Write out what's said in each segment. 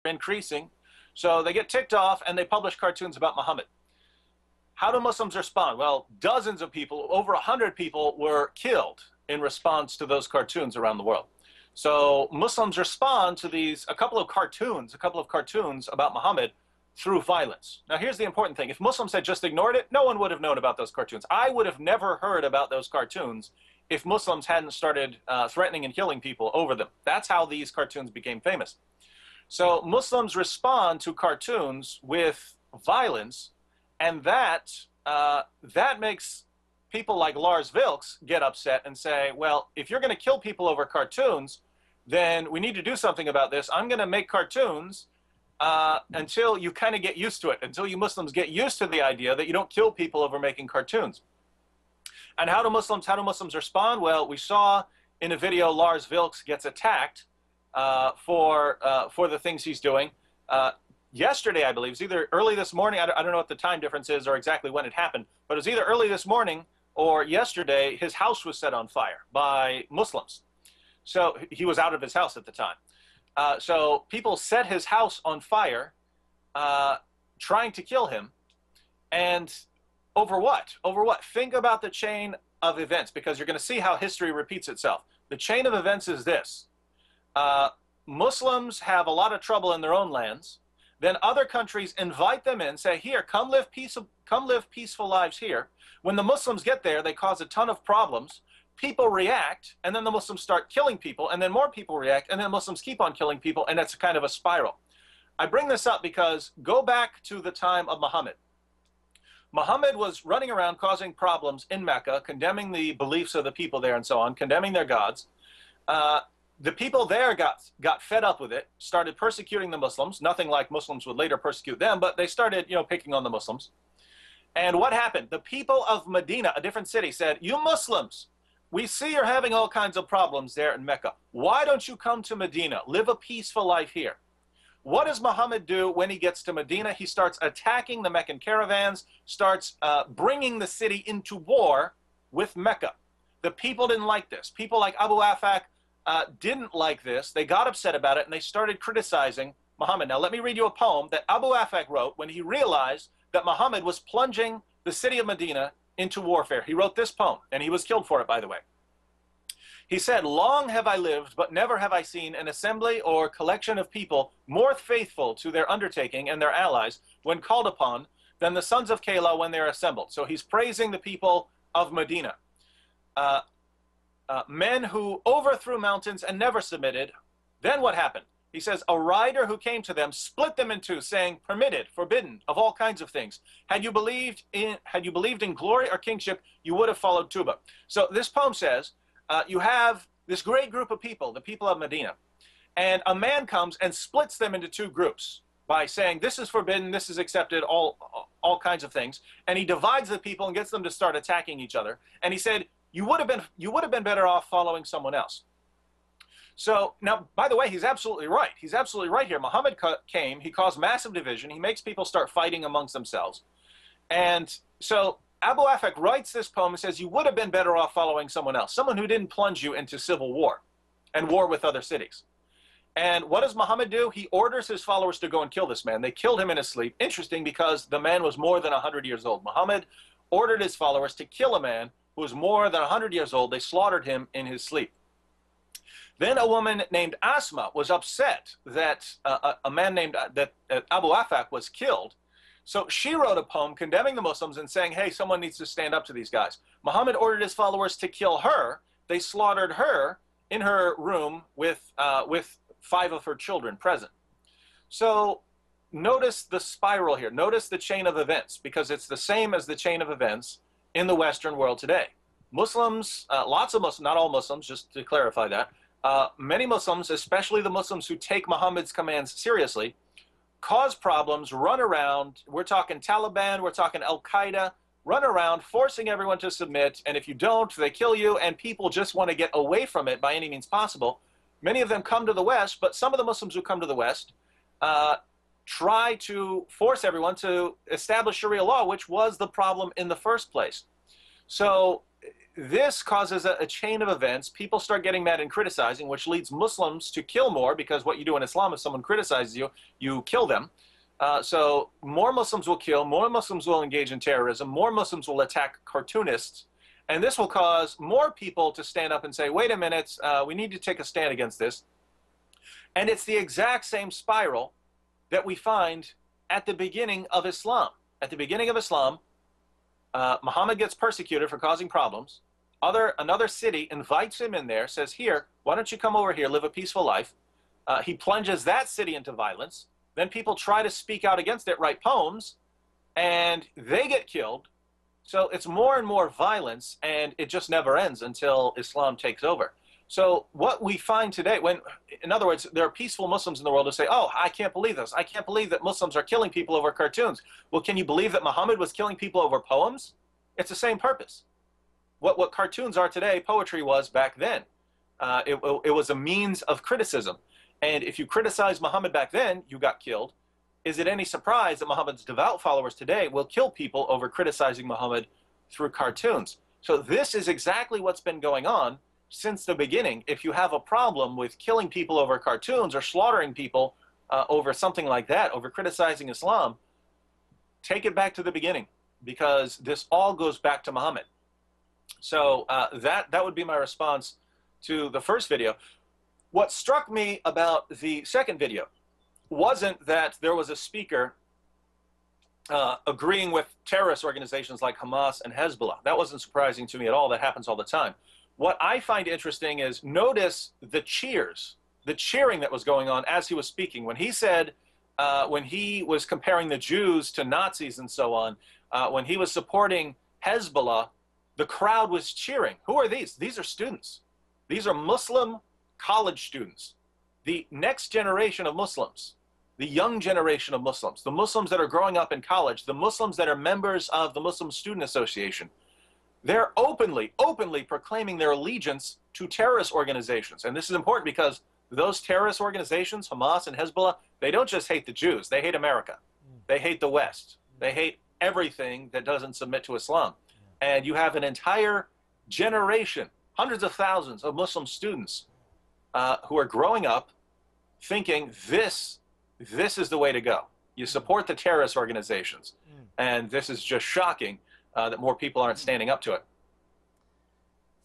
increasing. So they get ticked off and they publish cartoons about Muhammad. How do Muslims respond? Well, dozens of people, over 100 people were killed in response to those cartoons around the world. So Muslims respond to a couple of cartoons about Muhammad through violence. Now here's the important thing. If Muslims had just ignored it, no one would have known about those cartoons. I would have never heard about those cartoons if Muslims hadn't started threatening and killing people over them. That's how these cartoons became famous. So Muslims respond to cartoons with violence, and that makes people like Lars Vilks get upset and say, well, if you're going to kill people over cartoons, then we need to do something about this. I'm going to make cartoons until you kind of get used to it, until you Muslims get used to the idea that you don't kill people over making cartoons. And how do Muslims respond? Well, we saw in a video Lars Vilks gets attacked for the things he's doing. Yesterday, I believe, it was either early this morning, I don't know what the time difference is or exactly when it happened, but it was either early this morning or yesterday, his house was set on fire by Muslims. So he was out of his house at the time. So people set his house on fire, trying to kill him. And over what? Over what? Think about the chain of events, because you're going to see how history repeats itself. The chain of events is this. Muslims have a lot of trouble in their own lands. Then other countries invite them in, say, here, come live peaceful lives here. When the Muslims get there, they cause a ton of problems. People react, and then the Muslims start killing people, and then more people react, and then Muslims keep on killing people, and it's kind of a spiral. I bring this up because go back to the time of Muhammad. Muhammad was running around causing problems in Mecca, condemning the beliefs of the people there and so on, condemning their gods. The people there got fed up with it, started persecuting the Muslims. Nothing like Muslims would later persecute them, but they started, picking on the Muslims. And what happened? The people of Medina, a different city, said, you Muslims, we see you're having all kinds of problems there in Mecca. Why don't you come to Medina? Live a peaceful life here. What does Muhammad do when he gets to Medina? He starts attacking the Meccan caravans, starts bringing the city into war with Mecca. The people didn't like this. People like Abu Afaq didn't like this. They got upset about it, and they started criticizing Muhammad. Now, let me read you a poem that Abu Afaq wrote when he realized that Muhammad was plunging the city of Medina into warfare. He wrote this poem, and he was killed for it, by the way. He said, long have I lived, but never have I seen an assembly or collection of people more faithful to their undertaking and their allies when called upon than the sons of Kayla when they're assembled. So he's praising the people of Medina. Men who overthrew mountains and never submitted. Then what happened? He says, a rider who came to them split them in two, saying, permitted, forbidden, of all kinds of things. Had you believed in glory or kingship, you would have followed Tuba. So this poem says, you have this great group of people, the people of Medina, and a man comes and splits them into two groups by saying, this is forbidden, this is accepted, all kinds of things. And he divides the people and gets them to start attacking each other. And he said, you would have been better off following someone else. So now, by the way, he's absolutely right. He's absolutely right here. Muhammad came, he caused massive division. He makes people start fighting amongst themselves. And so Abu Afaq writes this poem and says, you would have been better off following someone else, someone who didn't plunge you into civil war and war with other cities. And what does Muhammad do? He orders his followers to go and kill this man. They killed him in his sleep. Interesting, because the man was more than 100 years old. Muhammad ordered his followers to kill a man who was more than 100 years old. They slaughtered him in his sleep. Then a woman named Asma was upset that a man named Abu Afaq was killed. So she wrote a poem condemning the Muslims and saying, hey, someone needs to stand up to these guys. Muhammad ordered his followers to kill her. They slaughtered her in her room with 5 of her children present. So notice the spiral here. Notice the chain of events, because it's the same as the chain of events in the Western world today. Muslims, lots of Muslims, not all Muslims, just to clarify that, many Muslims, especially the Muslims who take Muhammad's commands seriously, cause problems, run around. We're talking Taliban, we're talking Al-Qaeda, run around forcing everyone to submit, and if you don't, they kill you, and people just want to get away from it by any means possible. Many of them come to the West, but some of the Muslims who come to the West try to force everyone to establish Sharia law, which was the problem in the first place. So this causes a chain of events. People start getting mad and criticizing, which leads Muslims to kill more, because what you do in Islam, if someone criticizes you, you kill them. So more Muslims will kill, more Muslims will engage in terrorism, more Muslims will attack cartoonists, and this will cause more people to stand up and say, wait a minute, we need to take a stand against this. And it's the exact same spiral that we find at the beginning of Islam. At the beginning of Islam, Muhammad gets persecuted for causing problems. Another city invites him in there, says, here, why don't you come over here, live a peaceful life. He plunges that city into violence. Then people try to speak out against it, write poems, and they get killed. So it's more and more violence, and it just never ends until Islam takes over. So what we find today, in other words, there are peaceful Muslims in the world who say, oh, I can't believe this. I can't believe that Muslims are killing people over cartoons. Well, can you believe that Muhammad was killing people over poems? It's the same purpose. What cartoons are today, poetry was back then. It was a means of criticism. And if you criticize Muhammad back then, you got killed. Is it any surprise that Muhammad's devout followers today will kill people over criticizing Muhammad through cartoons? So this is exactly what's been going on since the beginning. If you have a problem with killing people over cartoons or slaughtering people over something like that, over criticizing Islam, take it back to the beginning, because this all goes back to Muhammad. So that would be my response to the first video. What struck me about the second video wasn't that there was a speaker agreeing with terrorist organizations like Hamas and Hezbollah. That wasn't surprising to me at all. That happens all the time. What I find interesting is notice the cheers, the cheering that was going on as he was speaking. When he said, when he was comparing the Jews to Nazis and so on, when he was supporting Hezbollah, the crowd was cheering. Who are these? These are students. These are Muslim college students. The next generation of Muslims, the young generation of Muslims, the Muslims that are growing up in college, the Muslims that are members of the Muslim Student Association, they're openly proclaiming their allegiance to terrorist organizations. And this is important because those terrorist organizations, Hamas and Hezbollah, they don't just hate the Jews, they hate America. They hate the West. They hate everything that doesn't submit to Islam. And you have an entire generation, hundreds of thousands of Muslim students who are growing up thinking this is the way to go. You support the terrorist organizations. And this is just shocking that more people aren't standing up to it.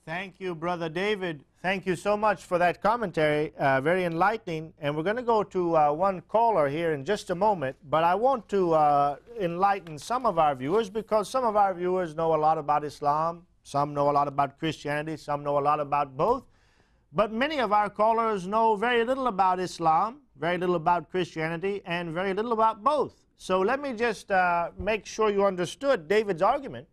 Thank you, Brother David. Thank you so much for that commentary. Very enlightening. And we're going to go to one caller here in just a moment. But I want to enlighten some of our viewers, because some of our viewers know a lot about Islam. Some know a lot about Christianity. Some know a lot about both. But many of our callers know very little about Islam, very little about Christianity, and very little about both. So let me just make sure you understood David's argument.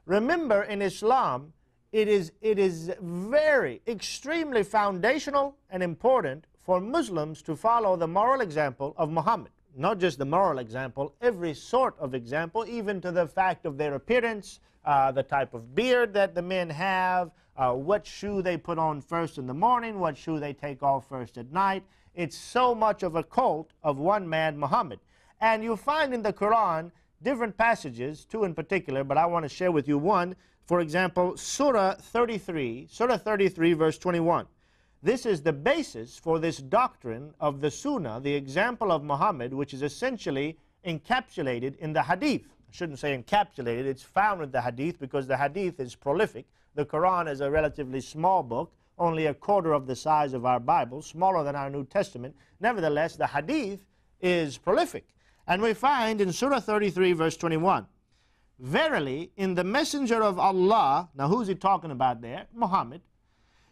Remember, in Islam, it is very, extremely foundational and important for Muslims to follow the moral example of Muhammad. Not just the moral example, every sort of example, even to the fact of their appearance, the type of beard that the men have, what shoe they put on first in the morning, what shoe they take off first at night. It's so much of a cult of one man, Muhammad. And you'll find in the Quran different passages, two in particular, but I want to share with you one. For example, Surah 33 verse 21. This is the basis for this doctrine of the Sunnah, the example of Muhammad, which is essentially encapsulated in the Hadith. I shouldn't say encapsulated, it's found in the Hadith because the Hadith is prolific. The Quran is a relatively small book, only a quarter of the size of our Bible, smaller than our New Testament. Nevertheless, the Hadith is prolific. And we find in Surah 33 verse 21, verily, in the messenger of Allah, now who's he talking about there? Muhammad.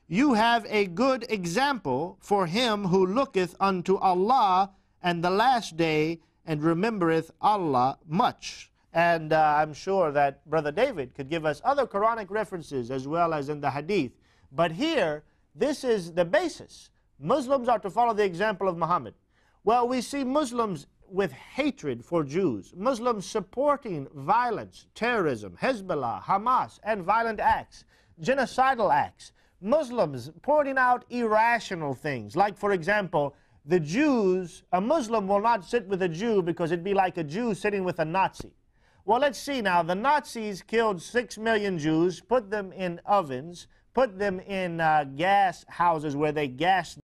You have a good example for him who looketh unto Allah and the last day, and remembereth Allah much. And I'm sure that Brother David could give us other Quranic references as well as in the Hadith. But here, this is the basis. Muslims are to follow the example of Muhammad. Well, we see Muslims with hatred for Jews, Muslims supporting violence, terrorism, Hezbollah, Hamas, and violent acts, genocidal acts. Muslims pointing out irrational things, like, for example, the Jews, a Muslim will not sit with a Jew because it'd be like a Jew sitting with a Nazi. Well, let's see now. The Nazis killed 6 million Jews, put them in ovens, put them in gas houses where they gassed